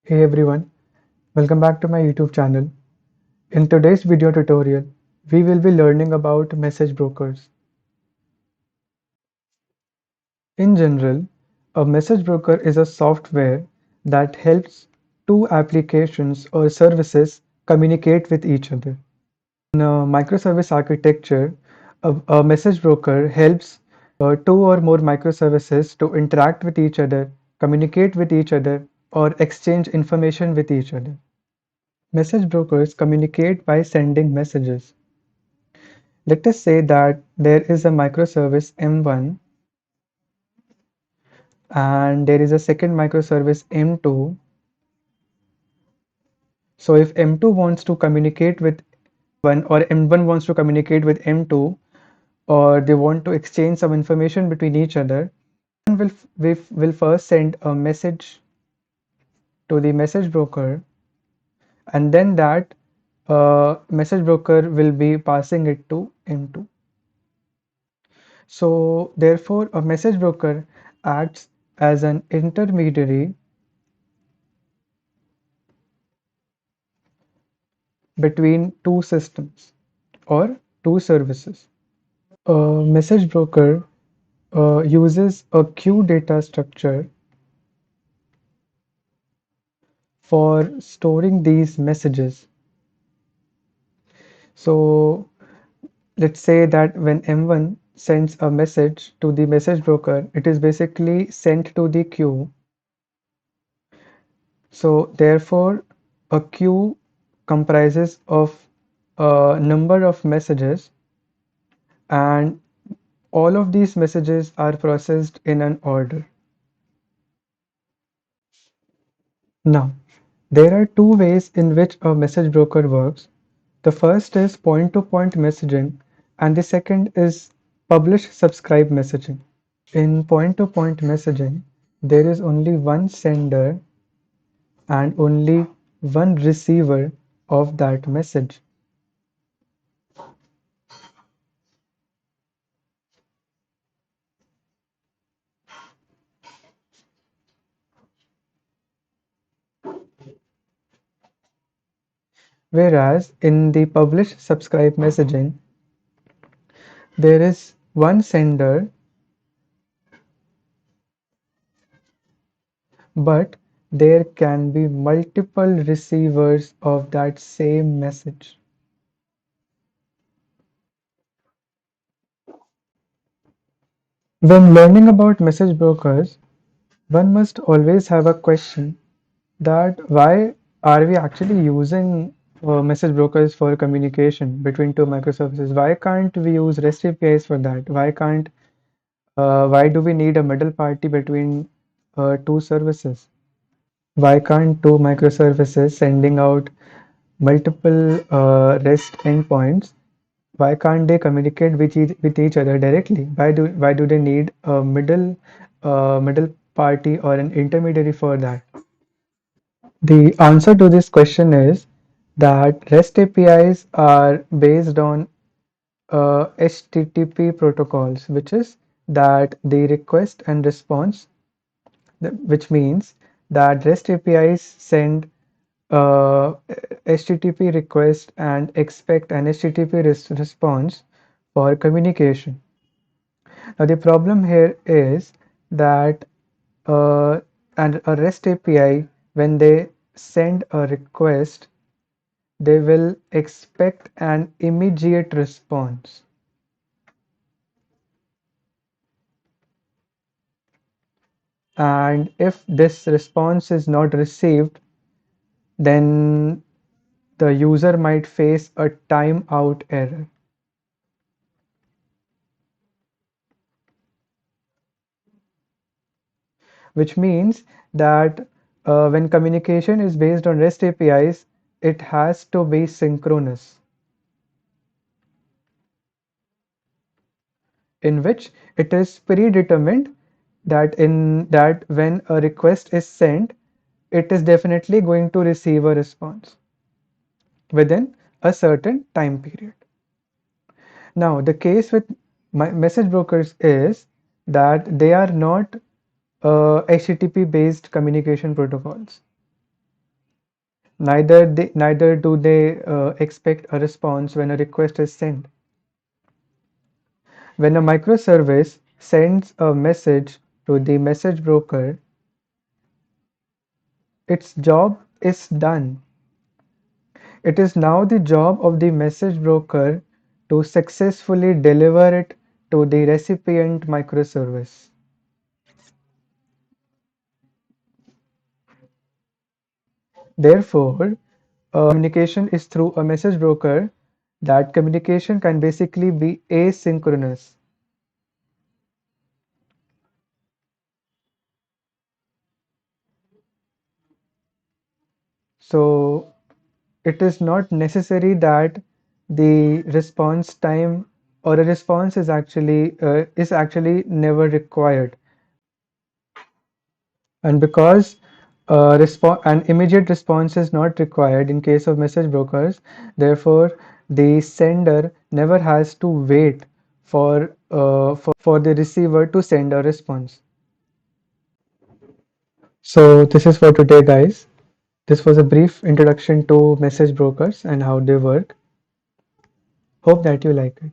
Hey everyone, welcome back to my YouTube channel. In today's video tutorial, we will be learning about message brokers. In general, a message broker is a software that helps two applications or services communicate with each other. In a microservice architecture, a message broker helps two or more microservices to interact with each other, communicate with each other, or exchange information with each other. Message brokers communicate by sending messages. Let us say that there is a microservice M1 and there is a second microservice M2. So if M2 wants to communicate with one or M1 wants to communicate with M2 or they want to exchange some information between each other, we will first send a message to the message broker and then that message broker will be passing it to M2. So therefore, a message broker acts as an intermediary between two systems or two services. A message broker uses a queue data structure for storing these messages. So let's say that when M1 sends a message to the message broker, it is basically sent to the queue. So therefore, a queue comprises of a number of messages and all of these messages are processed in an order. Now, there are two ways in which a message broker works. The first is point-to-point messaging and the second is publish-subscribe messaging. In point-to-point messaging, there is only one sender and only one receiver of that message. Whereas in the publish-subscribe messaging, there is one sender, but there can be multiple receivers of that same message. When learning about message brokers, one must always have a question that why are we actually using message brokers for communication between two microservices? Why can't we use REST APIs for that? Why do we need a middle party between two services? Why can't two microservices sending out multiple REST endpoints? Why can't they communicate with each other directly? Why do they need a middle party or an intermediary for that? The answer to this question is that REST APIs are based on HTTP protocols, which is that the request and response, which means that REST APIs send HTTP request and expect an HTTP response for communication. Now the problem here is that uh, and a REST API, when they send a request, they will expect an immediate response. And if this response is not received, then the user might face a timeout error. Which means that when communication is based on REST APIs, it has to be synchronous, in which it is predetermined that when a request is sent, it is definitely going to receive a response within a certain time period. Now, the case with message brokers is that they are not HTTP based communication protocols. Neither do they expect a response when a request is sent. When a microservice sends a message to the message broker, its job is done. It is now the job of the message broker to successfully deliver it to the recipient microservice. Therefore, communication is through a message broker. That communication can basically be asynchronous. So it is not necessary that the response time or a response is actually never required. And because an immediate response is not required in case of message brokers, therefore the sender never has to wait for the receiver to send a response. So this is for today, guys. This was a brief introduction to message brokers and how they work. Hope that you like it.